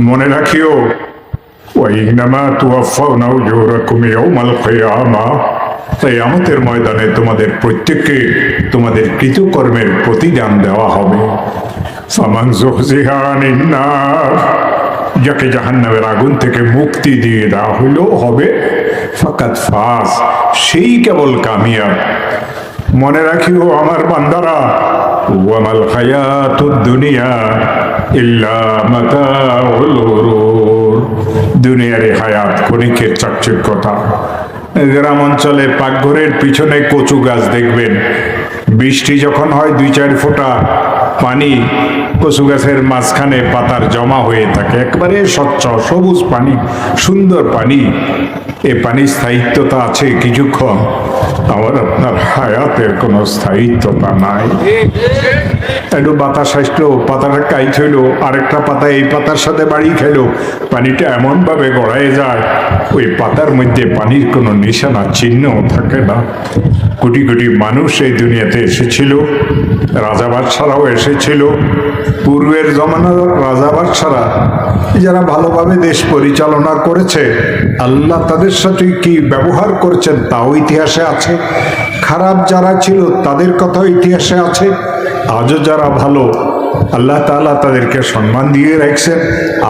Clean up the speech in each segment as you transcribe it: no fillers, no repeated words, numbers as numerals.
মনে রাখিও ওয়াইন্নামা তুওয়াফাউনা উজুরাকুম ইয়াউমাল কিয়ামাহ, কিয়ামতের ময়দানে তোমাদের প্রত্যেককে তোমাদের কৃতকর্মের প্রতিদান দেওয়া হবে। ফামান যুহজিহা আনিন নার, যাকে জাহান্নামের আগুন থেকে মুক্তি দিয়ে দেওয়া হইল হবে, ফাকাত ফাজ, সেই কেবল কামিয়াব। মনে রাখিও আমার বান্দারা, ওয়ামাল হায়াতুদ দুনিয়া ইল্লা মাতাউল গুরুর, দুনিয়ার হায়াত ক্ষণিকের চাকচিক্যতা। গ্রাম অঞ্চলে পাকঘরের পিছনে কচু গাছ দেখবেন, বৃষ্টি যখন হয় 2-4 ফোঁটা পানি কচু গাছের মাঝখানে পাতার জমা হয়ে থাকে, একবারে স্বচ্ছ সবুজ পানি, সুন্দর পানি। এ পানির স্থায়িত্বতা আছে কিছুক্ষণ, আমার আপনার হায়াতের কোনো স্থায়িত্বতা নাই। একটু বাতাস আসলো, পাতাটা কাইট হইল, আরেকটা পাতা এই পাতার সাথে বাড়ি খেলো, পানিটা এমনভাবে গড়ায় যায়, ওই পাতার মধ্যে পানির কোনো নিশানা চিহ্ন থাকে না। কোটি কোটি মানুষ এই দুনিয়াতে এসেছিল, রাজা বাদশারাও এসেছিল, পূর্বের জমানার রাজা বাদশারা যারা ভালোভাবে দেশ পরিচালনা করেছে, আল্লাহ তাদের সাথে কি ব্যবহার করেছেন তাও ইতিহাসে আছে। খারাপ যারা ছিল তাদের কথাও ইতিহাসে আছে। আজও যারা ভালো, আল্লাহ তাআলা তাদেরকে সম্মান দিয়ে রাখছেন।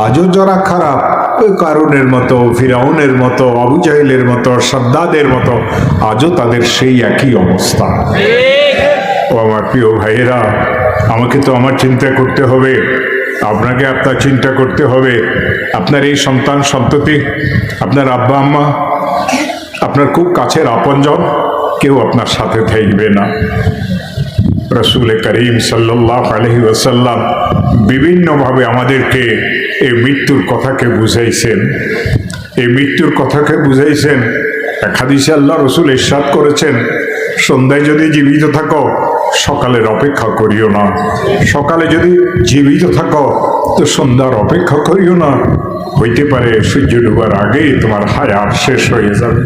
আজও যারা খারাপ, ওই কারুনের মতো, ফিরাউনের মতো, আবু জাহেলের মতো, সাদ্দাদের মতো, আজও তাদের সেই একই অবস্থা। ও আমার প্রিয় ভাইয়েরা, আমাকে তো আমার চিন্তা করতে হবে, আপনাকে আপনার চিন্তা করতে হবে। আপনার এই সন্তান সন্ততি, আপনার আব্বা আম্মা, আপনার খুব কাছের আপনজন, কেউ আপনার সাথে থাকবে না। রাসূল করিম সাল্লাল্লাহু আলাইহি ওয়াসাল্লাম বিভিন্নভাবে আমাদেরকে এই মৃত্যুর কথাকে বুঝাইছেন, এই মৃত্যুর কথাকে বুঝাইছেন। এক হাদিসে আল্লাহ রাসূল ইরশাদ করেছেন, সন্ধ্যায় যদি জীবিত থাকো সকালের অপেক্ষা করিও না, সকালে যদি জীবিত থাকো তো সন্ধ্যার অপেক্ষা করিও না, হইতে পারে সূর্য ডুবার আগেই তোমার হায়াত শেষ হয়ে যাবে।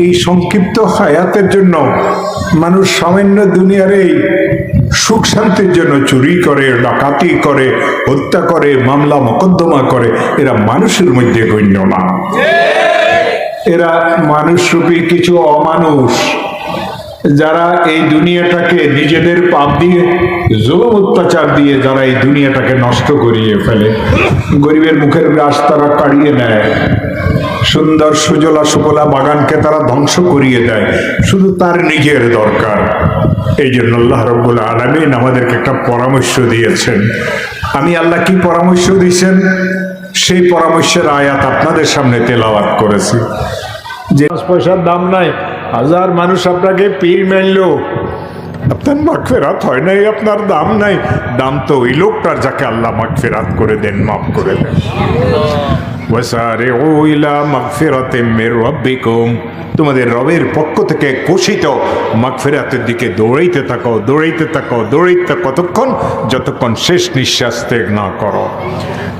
এই সংক্ষিপ্ত হায়াতের জন্য মানুষ সামান্য দুনিয়ার এই সুখ শান্তির জন্য চুরি করে, ডাকাতি করে, হত্যা করে, মামলা মোকদ্দমা করে। এরা মানুষের মধ্যে গণ্য না, এরা মানুষরূপী কিছু অমানুষ, যারা এই দুনিয়াটাকে নিজেদের পাপ দিয়ে, জুলুম অত্যাচার দিয়ে যারা এই দুনিয়াটাকে নষ্ট করিয়ে ফেলে। গরিবের মুখের গ্রাস তারা কাড়িয়ে নেয়, সুন্দর সুজলা সুফলা বাগানকে তারা ধ্বংস করিয়ে দেয়, শুধু তার নিজের দরকার। এই জন্য আল্লাহ রাব্বুল আলামিন আমাদেরকে একটা পরামর্শ দিয়েছেন। আমি আল্লাহ কি পরামর্শ দিয়েছেন সেই পরামর্শের আয়াত আপনাদের সামনে তেলাওয়াত করেছি। যে 5 পয়সার দাম নাই, 1000 মানুষ আপনাকে পীর মানলো, আপনার মাগফিরাত হয় নাই, আপনার দাম নাই। দাম তো ওই লোকটার যাকে আল্লাহ মাগফিরাত করে দেন, মাফ করে দেন। ওয়াসারিউ ইলা মাগফিরাতিম মির রাব্বিকুম, তোমাদের রবের পক্ষ থেকে ঘোষিত মাগফিরাতের দিকে দৌড়াইতে থাকো, দৌড়াইতে থাকো, দৌড়াইতে থাকো, কতক্ষণ যতক্ষণ শেষ নিঃশ্বাস ত্যাগ না করো।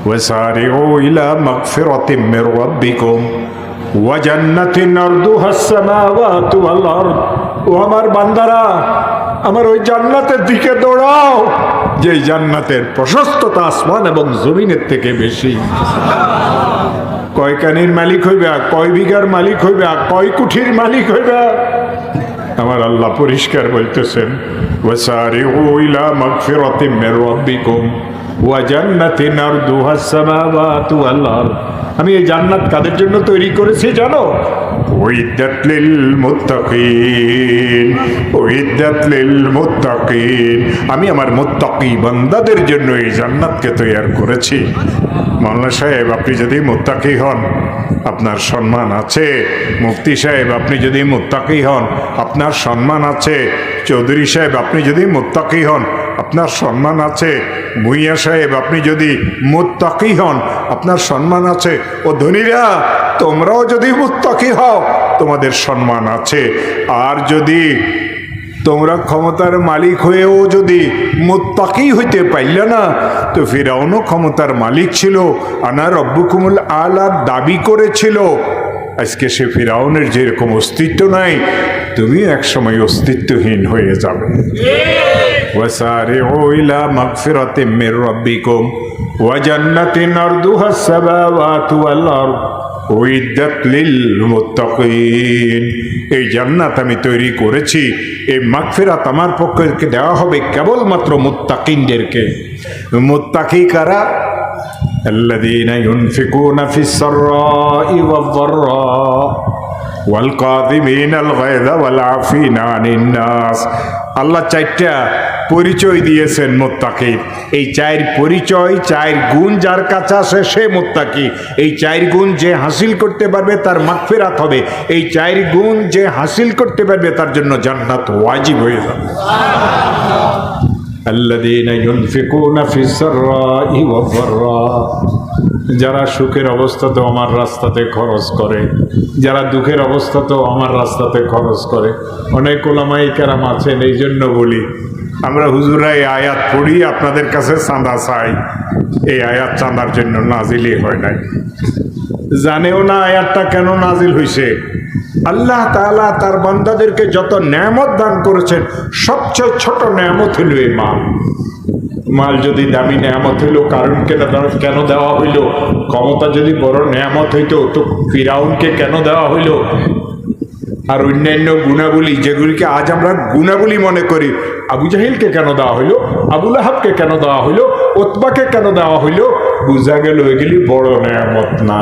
ওয়াসারিউ ইলা মাগফিরাতিম মির রাব্বিকুম ওয়া জান্নাতিন আরদুহাস সামাওয়াতু ওয়াল আরদ, ও আমার বান্দারা, আমার ওই জান্নাতের দিকে দৌড়াও যে জান্নাতের প্রশস্ততা আসমান এবং জমিনের থেকে বেশি। কয় কানির মালিক হইবা, কয় বিঘার মালিক হইবা, কয় কুঠির মালিক হইবা, আমার আল্লাহ পরিষ্কার বলতেছেন, ওয়াসারিউ ইলা মাগফিরাতিম মির রাব্বিকুম ওয়া জান্নাতিন আরদুহাস সামাওয়াতু ওয়াল আরদ। আমি এই জান্নাত কাদের জন্য তৈরি করেছি জানো? উইদ্দাত লিল মুত্তাকিন, উইদ্দাত লিল মুত্তাকিন। আমি আমার মুত্তাকি বান্দাদের জন্য এই জান্নাতকে তৈরি করেছি। মাওলানা সাহেব, আপনি যদি মুত্তাকি হন আপনার সম্মান আছে। মুফতি সাহেব, আপনি যদি মুত্তাকি হন আপনার সম্মান আছে। চৌধুরী সাহেব, আপনি যদি মুত্তাকি হন আপনার সম্মান আছে। ভুইয়া সাহেব, আপনি যদি মুত্তাকি হন আপনার সম্মান আছে। ও ধনীরা, তোমরাও যদি মুত্তাকি হও তোমাদের সম্মান আছে। আর যদি তোমরা ক্ষমতার মালিক হয়েও যদি মুত্তাকি হইতে পারলে না, তো ফিরাউনও ক্ষমতার মালিক ছিল, আনা রব্বুকুমুল আলা দাবি করেছিল। আজকে সে ফিরাউনের যেরকম অস্তিত্ব নাই, তুমি একসময় অস্তিত্বহীন হয়ে যাবে। وسارعوا إلى مغفرة من ربكم وجنة عرضها السماوات والأرض উইদ্দাত লিল মুত্তাকিন। এই জান্নাত আমি তৈরি করেছি, এই মাগফিরাত আমার পক্ষে দেওয়া হবে কেবলমাত্র মুত্তাকিনদেরকে। মুত্তাকি কারা? আল্লাযীনা ইউনফিকুনা ফিস সাররাই ওয়াদ দাররা ওয়াল কাযিমিনাল গায়যা ওয়াল আফিনা আনিন নাস। আল্লাহ চারটা পরিচয় দিয়েছেন মুত্তাকির। এই চার পরিচয়, চার গুণ যার কাছে আছে সে মুত্তাকি। এই চার গুণ যে হাসিল করতে পারবে তার মাগফিরাত হবে। এই চার গুণ যে হাসিল করতে পারবে তার জন্য জান্নাত ওয়াজিব হয়ে যাবে। আল্লাযীনা ইউনফিকুনা ফিস সাররাই ওয়াদ দাররা, যারা সুখের অবস্থাতেও আমার রাস্তাতে খরচ করে, যারা দুঃখের অবস্থাতেও আমার রাস্তাতে খরচ করে। অনেক ওলামায়ে কেরাম আছেন, এই জন্য বলি আমরা হুজুরা এই আয়াত পড়ি আপনাদের কাছে চাঁদা চাই। এই আয়াত চাঁদার জন্য নাজিলই হয় নাই, জানেও না আয়াতটা কেন নাজিল হয়েছে। আল্লাহ তাআলা তার বান্দাদেরকে যত নেয়ামত দান করেছেন সবচেয়ে ছোট নেয়ামত হইল এই মাল। মাল যদি দামি নেয়ামত হইল কারণকে কেন দেওয়া হইল? ক্ষমতা যদি বড় নেয়ামত হইতো তো ফিরাউনকে কেন দেওয়া হইল? আর অন্যান্য গুণাবলী যেগুলিকে আজ আমরা গুণাবলী মনে করি, আবু জাহিলকে কেন দেওয়া হইল? আবু লাহাবকে কেন দেওয়া হইল? উতবাকে কেন দেওয়া হইল? বুঝা গেল এগুলি বড় নেয়ামত না।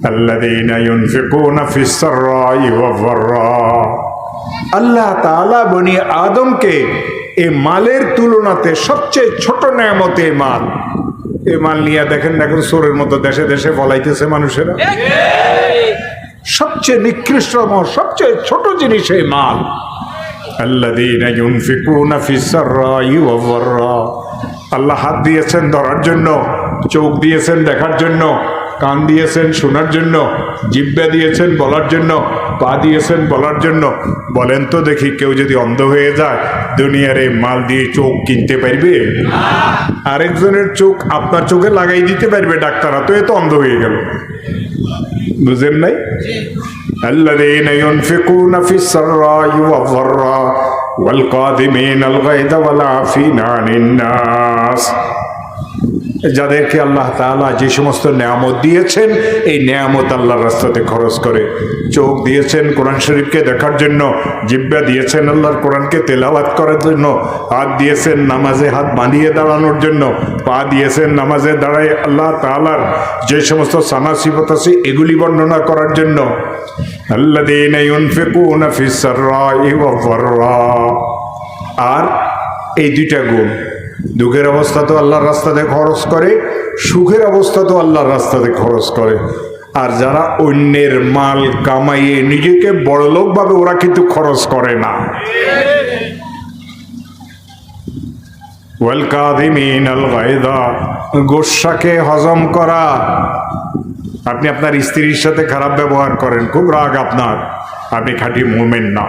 আল্লাযীনা ইউনফিকুনা ফিস সাররাই ওয়াদ দাররা। আল্লাহ তাআলা বনি আদমকে এই মালের তুলনাতে সবচেয়ে ছোট নেয়ামত এই মাল। এই মাল নিয়ে দেখেন এখন চোরের মতো দেশে দেশে ফলাইতেছে মানুষেরা। সবচেয়ে নিকৃষ্টতম সবচেয়ে ছোট জিনিস এই মাল। আল্লাযীনা ইউনফিকুনা ফিস সাররাই ওয়াদ দাররা। আল্লাহ হাত দিয়েছেন ধরার জন্য, চোখ দিয়েছেন দেখার জন্য, কান দিয়েছেন শোনার জন্য, জিহ্বা দিয়েছেন বলার জন্য, পা দিয়েছেন বলার জন্য। বলেন তো দেখি, কেউ যদি অন্ধ হয়ে যায় দুনিয়ার এই মাল দিয়ে চোখ কিনতে পারবে? আরেকজনের চোখ আপনার চোখে লাগাই দিতে পারবে ডাক্তাররা, তো এ তো অন্ধ হয়ে গেল। বুঝেন নাই? আল্লাযীনা ইউনফিকুনা ফিস সাররাই ওয়াদ দাররা ওয়াল কাযিমিনাল গায়যা ওয়াল আফিনা আনিন নাস। যাদেরকে আল্লাহ তাআলা যে সমস্ত নেয়ামত দিয়েছেন এই নেয়ামত আল্লাহর রাস্তাতে খরচ করে। চোখ দিয়েছেন কোরআন শরীফকে দেখার জন্য, জিহ্বা দিয়েছেন আল্লাহর কোরআনকে তেলাওয়াত করার জন্য, হাত দিয়েছেন নামাজে হাত বাঁধিয়ে দাঁড়ানোর জন্য, পা দিয়েছেন নামাজে দাঁড়ায় আল্লাহ তাআলার যে সমস্ত সানা সিফত আছে এগুলি বর্ণনা করার জন্য। আল্লাযীনা ইউনফিকুনা ফিস সাররাই ওয়াদ দাররা। আর এই দুইটা গুণ, দুঃখের অবস্থা তো আল্লাহর রাস্তাতে খরচ করে, সুখের অবস্থা তো আল্লাহর রাস্তাতে খরচ করে। আর যারা অন্যের মাল কামাইয়ে নিজেকে বড়লোক ভাবে ওরা কিন্তু খরচ করে না। ওয়াল কাযিমিনাল গায়যা, গোসাকে হজম করা। আপনি আপনার স্ত্রীর সাথে খারাপ ব্যবহার করেন, খুব রাগ আপনার, আপনি খাঁটি মুমিন না।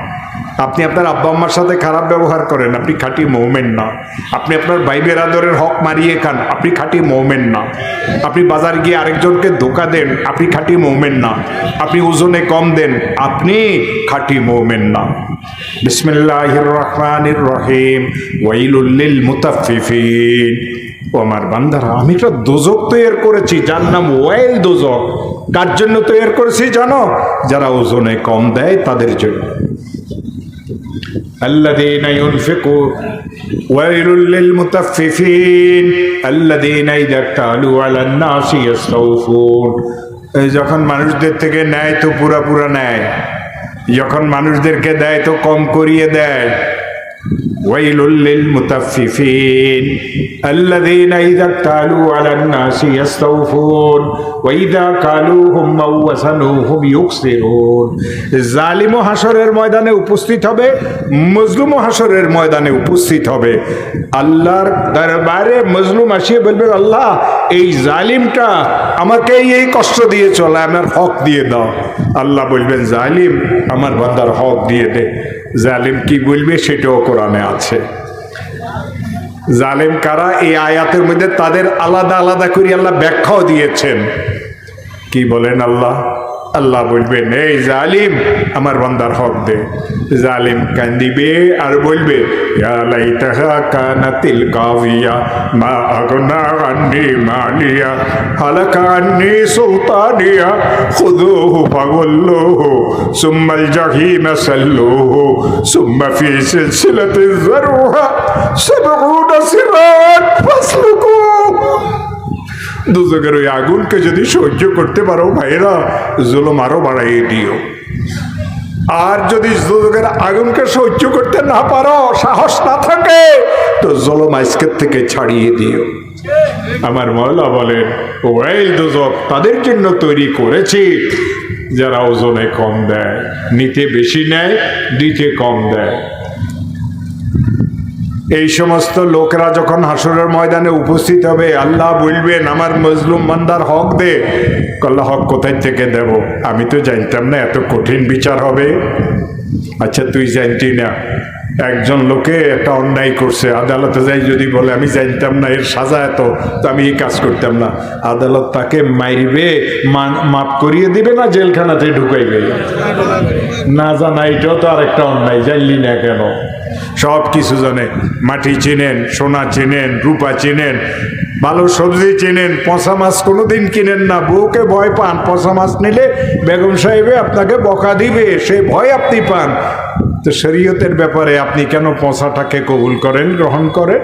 আপনি আপনার আব্বা আম্মার সাথে খারাপ ব্যবহার করেন, আপনি খাঁটি মুমিন না। আপনি আপনার ভাই বেরাদরের হক মারিয়ে খান, আপনি খাঁটি মুমিন না। আপনি বাজার গিয়ে আরেকজনকে ধোঁকা দেন, আপনি খাঁটি মুমিন না। আপনি ওজনে কম দেন, আপনি খাঁটি মুমিন না। বিসমিল্লাহির রহমানির রহিম। ওয়াইলুল লিল মুতাফফিফিন। ও আমার বান্দারা, আমি একটা দোজক তৈরি করেছি যার নাম ওয়াইল দোজক। কার জন্য তৈরি করেছি জানো? যারা ওজনে কম দেয় তাদের জন্য। الذين ينفقون ويل للمطففين الذين إذا اكتالوا على الناس يستوفون। যখন মানুষদের থেকে নেয় তো পুরা নেয়, যখন মানুষদেরকে দেয় তো কম করিয়ে দেয়। ويل للمطففين الذين إذا اكتالوا على الناس يستوفون وإذا كالوهم أو وزنوهم يخسرون। জালিম হাসরের ময়দানে উপস্থিত হবে, মজলুম হাসরের ময়দানে উপস্থিত হবে। আল্লাহর দরবারে মজলুম আসিয়ে বলবে, আল্লাহ এই জালিমটা আমাকে এই কষ্ট দিয়ে চলে, আমার হক দিয়ে দাও। আল্লাহ বলবেন, জালিম আমার বান্দার হক দিয়ে দে। জালিম কি বলবে সেটাও কোরআনে আছে। জালিম কারা এই আয়াতের মধ্যে তাদের আলাদা আলাদা করে আল্লাহ ব্যাখ্যাও দিয়েছেন। কি বলেন আল্লাহ? আল্লাহ বলবেন, এই জালিম আমার বান্দার হক দে। জালিম কান্দিবে আর বলবে, ইয়া লাইতাহা কানাতিল কাযিয়া মা আগনা আন্নি মালিয়া হালাকা আন্নি সুলতানিয়া খুযুহু ফাগুল্লুহু সুম্মাল জাহিম সাল্লুহু সুম্মা ফি সিলসিলাতিন যারউহা 70 সিরাত ফাসলুকু। দুজকের ওই আগুনকে যদি সহ্য করতে পারো ভাইরা, জুলুম আরো বাড়াইয়ে দিও। আর যদি দুজকের আগুনকে সহ্য করতে না পারো, সাহস না থাকে, তো জুলুম আজকের থেকে ছাড়িয়ে দিও। আমার মওলা বলেন, ওই দুজক তাদের জন্য তৈরি করেছি যারা ওজনে কম দেয়, নিতে বেশি নেয়, দিতে কম দেয়। এই সমস্ত লোকেরা যখন হাসরের ময়দানে উপস্থিত হবে, আল্লাহ বলবেন, আমার মজলুম বান্দার হক দে। আল্লাহ, হক কোথায় থেকে দেব? আমি তো জানতাম না এত কঠিন বিচার হবে। আচ্ছা, তুই জানতি না? একজন লোকে একটা অন্যায় করছে, আদালতে যাই যদি বলে আমি জানতাম না এর সাজা এত, তো আমি এই কাজ করতাম না, আদালত তাকে মাইরবে, মাফ করিয়ে দিবে না জেলখানাতে ঢুকাইবে? না জানা এটাও তো আরেকটা অন্যায়, জানলি না কেন? সব কিছু জানে, মাটি চেনেন, সোনা চেনেন, রূপা চেনেন, ভালো সবজি চেনেন, পচা মাছ কোনোদিন কিনেন না। বউকে ভয় পান, পচা মাছ নিলে বেগম সাহেবে আপনাকে বকা দিবে, সেই ভয় আপনি পান। তো শরীয়তের ব্যাপারে আপনি কেন পচাটাকে কবুল করেন, গ্রহণ করেন?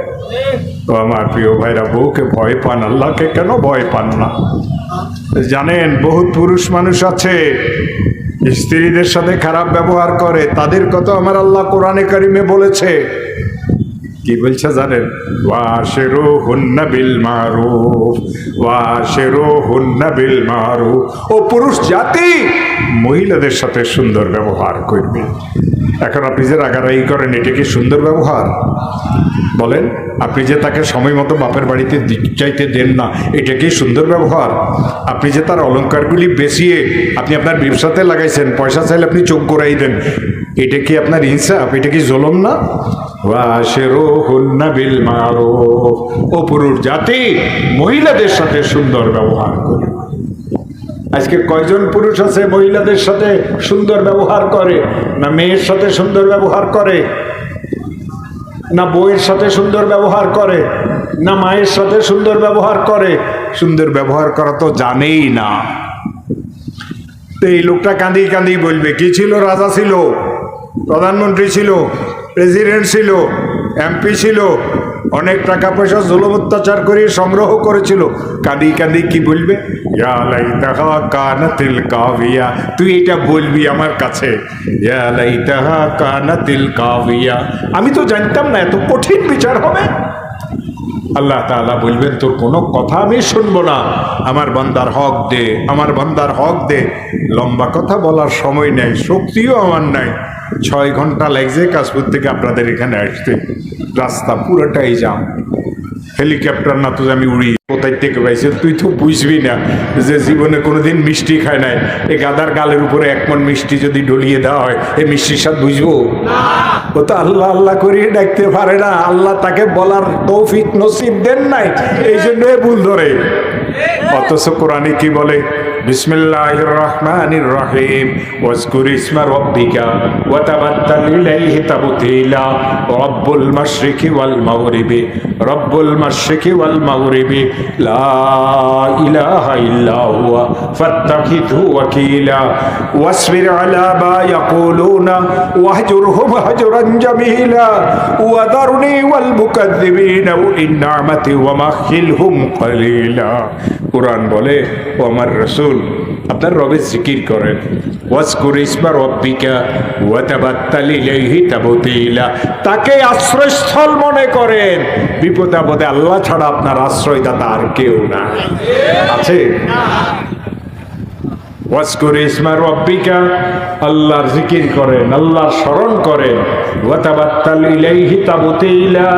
তো আমার প্রিয় ভাইরা, বউকে ভয় পান, আল্লাহকে কেন ভয় পান না? জানেন, বহুত পুরুষ মানুষ আছে স্ত্রীদের সাথে খারাপ ব্যবহার করে, তাদের কথা আমার আল্লাহ কোরআনে কারিমে বলেছে। কি বলছে জানেন? ওয়াশিরুহুন্না বিল মারুফ, ওয়াশিরুহুন্না বিল মারুফ। ও পুরুষ জাতি, মহিলাদের সাথে সুন্দর ব্যবহার করবে। এখন আপনি যে রাগারাগি করেন, এটা কি সুন্দর ব্যবহার? বলেন, আপনি যে তাকে সময় মতো বাপের বাড়িতে চাইতে দেন না, এটা কি সুন্দর ব্যবহার? আপনি যে তার অলংকারগুলি বেচিয়ে আপনি আপনার ব্যবসাতে লাগাইছেন, পয়সা চাইলে আপনি চোখ গোড়াই দেন, এটা কি আপনার ইনসাফ? এটা কি জুলুম না? ওয়াশিরুহুন্না বিল মারুফ। ও পুরুষ জাতি, মহিলাদের সাথে সুন্দর ব্যবহার করে। আজকে কয়জন পুরুষ আছে মহিলাদের সাথে সুন্দর ব্যবহার করে? না মেয়ের সাথে সুন্দর ব্যবহার করে, না বউয়ের সাথে সুন্দর ব্যবহার করে, না মায়ের সাথে সুন্দর ব্যবহার করে? সুন্দর ব্যবহার করা তো জানেই না। তো এই লোকটা কাঁদি কাঁদি বলবে, কি ছিল? রাজা ছিল, প্রধানমন্ত্রী ছিল, প্রেসিডেন্ট ছিল, এমপি ছিল, অনেক টাকা পয়সা জুলুম অত্যাচার করে সংগ্রহ করেছিল। কাঁদি কাঁদি কি বলবে? ইয়া লাইতাহা কানাতিল কাযিয়া। তুই এটা বলবি আমার কাছে, ইয়া লাইতাহা কানাতিল কাযিয়া। আমি তো জানতাম না এত কঠিন বিচার হবে। আল্লাহ তাআলা বলবেন, তোর কোনো কথা আমি শুনবো না, আমার বান্দার হক দে, আমার বান্দার হক দে। লম্বা কথা বলার সময় নেই, শক্তিও আমার নাই। 6 ঘন্টা লাগছে কাশপুর থেকে আপনাদের এখানে আসতে, রাস্তা পুরোটাই জাম। হেলিকপ্টার না তো আমি উড়ি, কোথায় থেকে পাইছি? তুই তো বুঝবি না যে জীবনে কোনোদিন মিষ্টি খায় নাই। এই গাদার গালের উপরে 1 মণ মিষ্টি যদি ডলিয়ে দেওয়া হয়, এই মিষ্টির স্বাদ বুঝবো? ও তো আল্লাহ আল্লাহ করিয়ে ডাকতে পারে না, আল্লাহ তাকে বলার তৌফিক নসিব দেন নাই, এই জন্য ভুল ধরে। অথচ কোরআনে কি বলে? বিসমিল্লাহির রহমানির রহিম, ওয়াজকুর ইসমা রাব্বিকা ওয়া তাবাত্তাল ইলাইহি তাবতীলা, রব্বুল মাশরিকি ওয়াল মাগরিবি, রব্বুল মাশরিকি ওয়াল মাগরিবি, লা ইলাহা ইল্লা হুয়া ফাত্তাখিযহু ওয়াকিলা, ওয়াসবির আলা মা ইয়াকুলুনা ওয়াহজুরহুম হাজরান জামিলা, ওয়া দারনি ওয়াল মুকাদ্দিবিনা ইন নি'মাতি ওয়া মাখিলহুম কলিলা। কুরআন বলে, ও আমার রাসূল, আপনার রবের জিকির করেন, ওয়াজকুর ইসমা রাব্বিকা ওয়া তাবাত্তাল ইলাইহি তাবতীলা, তাকে আশ্রয়স্থল মনে করেন। বিপদে আপদে আল্লাহ ছাড়া আপনার আশ্রয়দাতা আর কেউ না, আছে? ওয়াজকুর ইসমা রাব্বিকা, আল্লাহর জিকির করেন, আল্লাহর স্মরণ করেন। ওয়া তাবাত্তাল ইলাইহি তাবতীলা,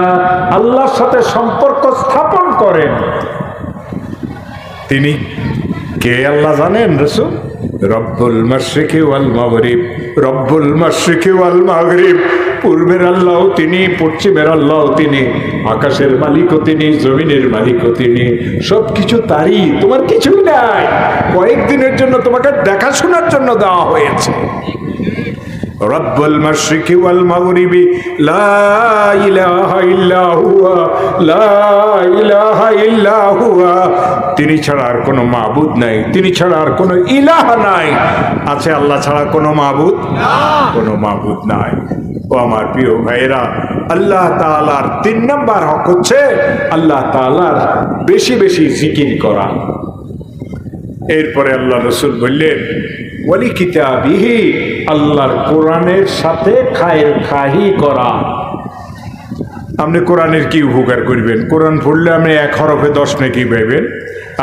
আল্লাহর সাথে সম্পর্ক স্থাপন করেন। তিনি কে আল্লাহ জানেন রাসূল? রব্বুল মাশরিকি ওয়াল মাগরিব, রব্বুল মাশরিকি ওয়াল মাগরিব। পূর্বের আল্লাহ তিনি, পশ্চিমের আল্লাহ তিনি, আকাশের মালিকও তিনি, জমিনের মালিকও তিনি, সবকিছু তারই, তোমার কিছুই নাই। কয়েকদিনের জন্য তোমাকে দেখাশোনার জন্য দেওয়া হয়েছে। রব্বুল মাশরিকি ওয়াল মাগরিবি লা ইলাহা ইল্লা হুয়া, লা ইলাহা ইল্লা হুয়া। তিনি ছাড়া আর কোনো মাবুদ নাই, তিনি ছাড়া আর কোনো ইলাহ নাই। আছে আল্লাহ ছাড়া কোনো মাবুদ? কোনো মাবুদ নাই। ও আমার প্রিয় ভাইরা, আল্লাহ তাআলার 3 নম্বর হক হচ্ছে আল্লাহ তাআলার বেশি বেশি জিকির করা। এরপরে আল্লাহ রাসূল বললেন ওয়ালি কিতাবিহি, আল্লাহর কোরআনের সাথে খাহি করা। আপনি কোরআনের কি উপকার করবেন? কোরআন পড়লে আপনি 1 হরফে 10 নেকি পাইবেন।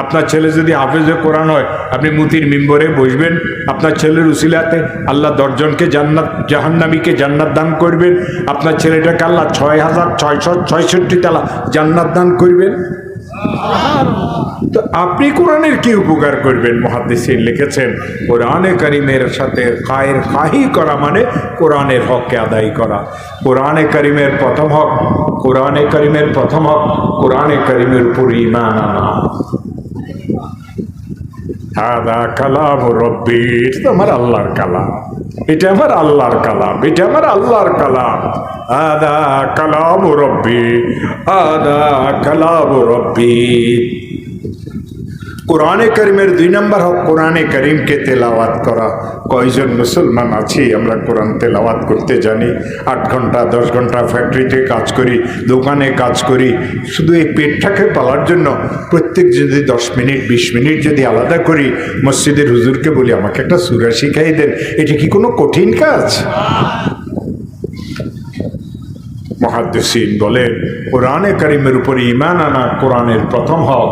আপনার ছেলে যদি হাফেজে কোরআন হয়, আপনি মুতির মিম্বরে বসবেন, আপনার ছেলের উসিলাতে আল্লাহ 10 জনকে জান্নাত, জাহান্নামীকে জান্নাত দান করবেন। আপনার ছেলেটাকে আল্লাহ 6666 তালা জান্নাত দান করবেন। তো আপনি কোরআনের কি উপকার করবেন? মুহাদ্দিসিন লিখেছেন কোরআনে কারিমের সাথে খাহি করা মানে কোরআনের হককে আদায় করা। কোরআনে কারিমের প্রথম হক, কোরআনে কারিমের প্রথম হক কোরআনে কারিমের উপর ঈমান আনা। হাদা কালাম রব্বি, এটা আমার আল্লাহর কালাম, এটা আমার আল্লাহর কালাম, এটা আমার আল্লাহর কালাম। হাদা কালাম রব্বি, হাদা কালাম রব্বি। কোরআনে কারিমের 2 নম্বর হক কোরআনে কারিমকে তেলাওয়াত করা। কয়জন মুসলমান আছি আমরা কোরআন তেলাওয়াত করতে জানি? 8 ঘন্টা 10 ঘন্টা ফ্যাক্টরিতে কাজ করি, দোকানে কাজ করি, শুধু এই পেটটাকে পালার জন্য প্রত্যেক যদি 10 মিনিট 20 মিনিট যদি আলাদা করি, মসজিদের হুজুরকে বলি আমাকে একটা সূরা শিখাই দেন, এটা কি কোনো কঠিন কাজ? মুহাদ্দিসিন বলেন কোরআনে কারিমের উপরে ঈমান আনা কোরআনের প্রথম হক।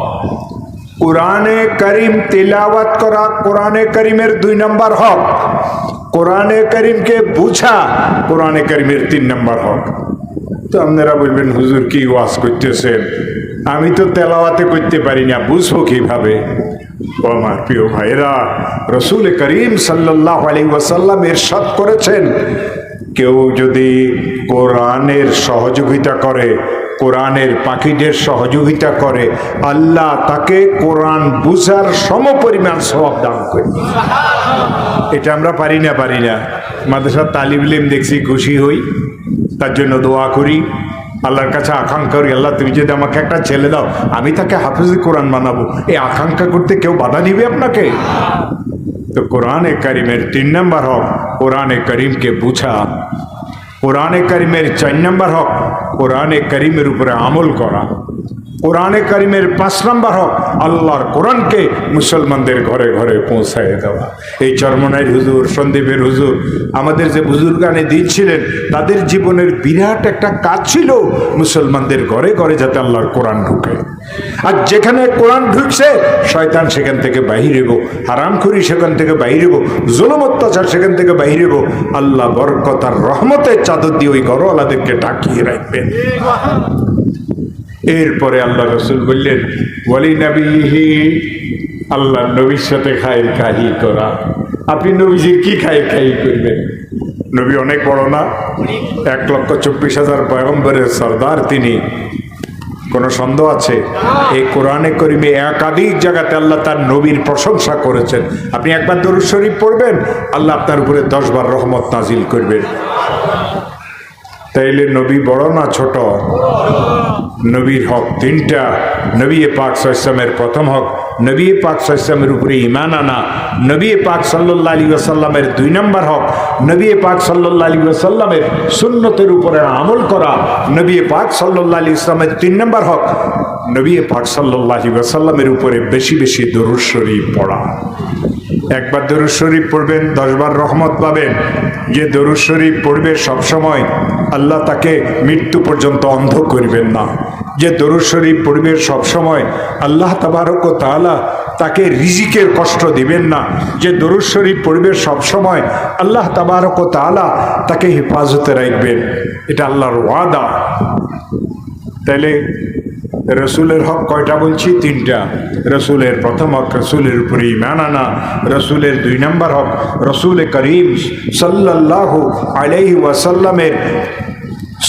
কোরআনে কারিম তেলাওয়াত করা কোরআনে কারিমের 2 নম্বর হক। কোরআনে কারিমকে বুঝা কোরআনে কারিমের 3 নম্বর হক। তো আপনারা বলবেন হুজুর কি ওয়াজ করতেছেন, আমি তো তেলাওয়াতে করতে পারি না, বুঝবো কিভাবে? ও আমার প্রিয় ভাইরা, রাসূল করিম সাল্লাল্লাহু আলাইহি ওয়াসাল্লাম ইরশাদ করেছেন, কেউ যদি কোরআনের সহযোগিতা করে, কোরআনের পাখিদের সহযোগিতা করে, আল্লাহ তাকে কোরআন বুঝার সমপরিমাণ সওয়াব দান করে। এটা আমরা পারি না মাদ্রাসার তালিব ইলম দেখছি, খুশি হই, তার জন্য দোয়া করি, আল্লাহর কাছে আকাঙ্ক্ষা করি, আল্লাহ তুমি যদি আমাকে একটা ছেলে দাও, আমি তাকে হাফেজে কোরআন বানাবো। এই আকাঙ্ক্ষা করতে কেউ বাধা দিবে আপনাকে? তো কোরআনে কারিমের 3 নম্বর হক কোরআনে কারিমকে বুঝা। কোরআনে কারিমের 4 নম্বর হক কোরআনে কারিমের উপরে আমল করা। কোরআনে কারিমের 5 নম্বর হক আল্লাহর কোরআনকে মুসলমানদের ঘরে ঘরে পৌঁছায় দেওয়া। এই চরমনাইর হুজুর, সন্দীপের হুজুর, আমাদের যে বুজুর্গানে দিচ্ছিলেন, তাদের জীবনের বিরাট একটা কাজ ছিল মুসলমানদের ঘরে ঘরে যাতে আল্লাহর কোরআন ঢুকে। আর যেখানে কোরআন ঢুকছে শয়তান সেখান থেকে বাহিরেব, হারামখুরি সেখান থেকে বাহিরেব, জুলুম অত্যাচার সেখান থেকে বাহিরেব। আল্লাহ বরকত আর রহমতের চাদর দিয়ে ওই ঘরওয়ালাদেরকে ঢাকিয়ে রাখবেন। এরপরে আল্লাহ রাসূল বললেন ওয়ালি নবীহি, আল্লাহ নবীর সাথে খায়ের খাহি করা। আপনি নবীজির কি খায়ের খাহি করবেন? নবী অনেক বড় না? 1,24,000 পয়গম্বরের সর্দার তিনি, কোনো সন্দেহ আছে? এই কোরআনে কারিমে একাধিক জায়গাতে আল্লাহ তার নবীর প্রশংসা করেছেন। আপনি একবার দরুদ শরীফ পড়বেন, আল্লাহ আপনার উপরে 10 বার রহমত নাজিল করবেন। তাইলে নবী বড় না ছোট? নবীর হক 3টা। নবী পাক সাল্লাল্লাহু আলাইহি ওয়াসাল্লামের প্রথম হক নবী পাক সাল্লাল্লাহু আলাইহি ওয়াসাল্লামের উপরে ঈমান আনা। নবী পাক সাল্লাল্লাহু আলাইহি ওয়াসাল্লামের 2 নম্বর হক নবী পাক সাল্লাল্লাহু আলাইহি ওয়াসাল্লামের সুন্নতের উপরে আমল করা। নবী পাক সাল্লাল্লাহু আলাইহি ওয়াসাল্লামের 3 নম্বর হক নবী পাক সাল্লাল্লাহু আলাইহি ওয়াসাল্লামের উপরে বেশি বেশি দরুদ শরীফ পড়া। একবার দরুদ শরীফ পড়বেন 10 বার রহমত পাবেন। যে দরুদ শরীফ পড়বে সব সময় আল্লাহ তাকে মৃত্যু পর্যন্ত অন্ধ করবেন না। যে দরুদ শরীফ পড়বে সব সময় আল্লাহ তাবারক ওয়া তাআলা তাকে রিজিকের কষ্ট দিবেন না। যে দরুদ শরীফ পড়বে সব সময় আল্লাহ তাবারক ওয়া তাআলা তাকে হেফাজতে রাখবেন। এটা আল্লাহর ওয়াদা। তাইলে রসুলের হক কয়টা বলছি? তিনটা। রসুলের প্রথম হক রসুলের উপরে ঈমান আনা। রসুলের 2 নম্বর হক রসুল করিম সাল্লাল্লাহু আলাইহি ওয়াসাল্লামের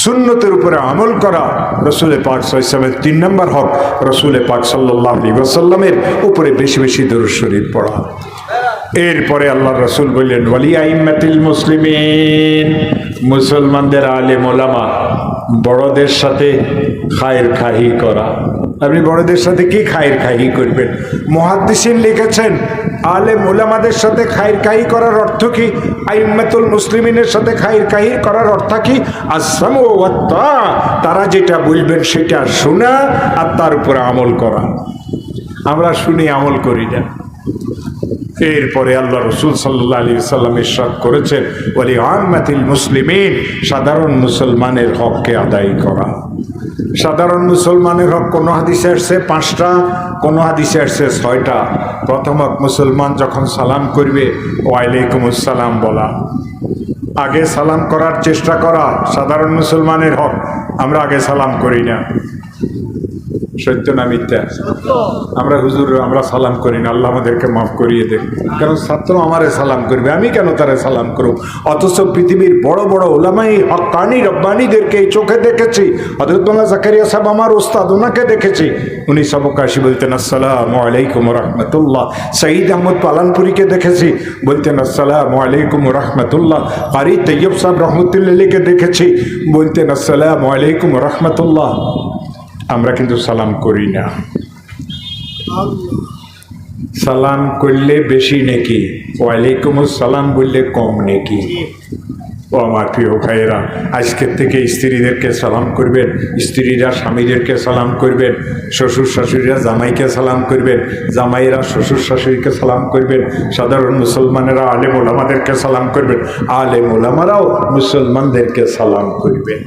সুন্নতের উপরে আমল করা। রসুল পাক সাল্লাল্লাহু আলাইহি ওয়াসাল্লামের 3 নম্বর হক রসুল পাক সাল্লাল্লাহু আলাইহি ওয়াসাল্লামের উপরে বেশি বেশি দরুদ শরীফ পড়া। এরপরে আল্লাহ রসুল বললেন ওয়ালি আইম্মাতিল মুসলিমিন, মুসলমানদের আলেম ওলামা, বড়দের সাথে খায়ের খাহি করা। আপনি বড়দের সাথে কি খায়ের খাহি করবেন? মুহাদ্দিসিন লিখেছেন আলেম ওলামাদের সাথে খায়ের খাহি করার অর্থ কি? আইম্মাতুল মুসলিমিনের সাথে খায়ের খাহি করার অর্থ কি? আসসামু ওয়াত তা, তারা যেটা বলবেন সেটা শোনা আর তার উপর আমল করা। আমরা শুনি, আমল করি না। এরপরে আল্লাহ রসুল সাল্লাল্লাহু আলাইহি ওয়াসাল্লাম ইরশাদ করেছেন ওয়ালি আম্মাতিল মুসলিমিন, সাধারণ মুসলমানের হককে আদায় করা। সাধারণ মুসলমানের হক কোন হাদিসে আসছে 5টা, কোন হাদিসে আসছে 6টা। প্রথম হক মুসলমান যখন সালাম করবে ওয়ালাইকুম আসসালাম বলা, আগে সালাম করার চেষ্টা করা সাধারণ মুসলমানের হক। আমরা আগে সালাম করি না, সত্য না মিথ্যা? আমরা হুজুর আমরা সালাম করি না, আল্লাহ আমাদেরকে মাফ করিয়ে দেন। কারণ ছাত্র আমারে সালাম করবে, আমি কেন তারে সালাম করব? অথচ পৃথিবীর বড় বড় উলামায়ে হক্কানি রব্বানীদেরকে চোখে দেখেছি। হযরত মাওলানা জাকারিয়া সাহেব আমার ওস্তাদ, ওনাকে দেখেছি, উনি সবকাশি বলতেন আসসালামু আলাইকুম ওয়া রাহমাতুল্লাহ। সঈদ আহমদ পালানপুরীকে দেখেছি, বলতেন আসসালামু আলাইকুম ওয়া রাহমাতুল্লাহ। কারি তৈয়ব সাহেব রহমতুল্লাহ আলাইহিকে দেখেছি, বলতেন আসসালামু আলাইকুম ওয়া রাহমাতুল্লাহ। আমরা কিন্তু সালাম করি না। সালাম করলে বেশি নেকি, ওয়ালাইকুম আসসালাম বললে কম নেকি। ও আমার প্রিয় ভাইয়েরা, আজকের থেকে স্ত্রীদেরকে সালাম করবেন, স্ত্রীরা স্বামীদেরকে সালাম করবেন, শ্বশুর শাশুড়িরা জামাইকে সালাম করবেন, জামাইরা শ্বশুর শাশুড়িকে সালাম করবেন, সাধারণ মুসলমানেরা আলেম ওলামাদেরকে সালাম করবেন, আলেম ওলামারাও মুসলমানদেরকে সালাম করবেন।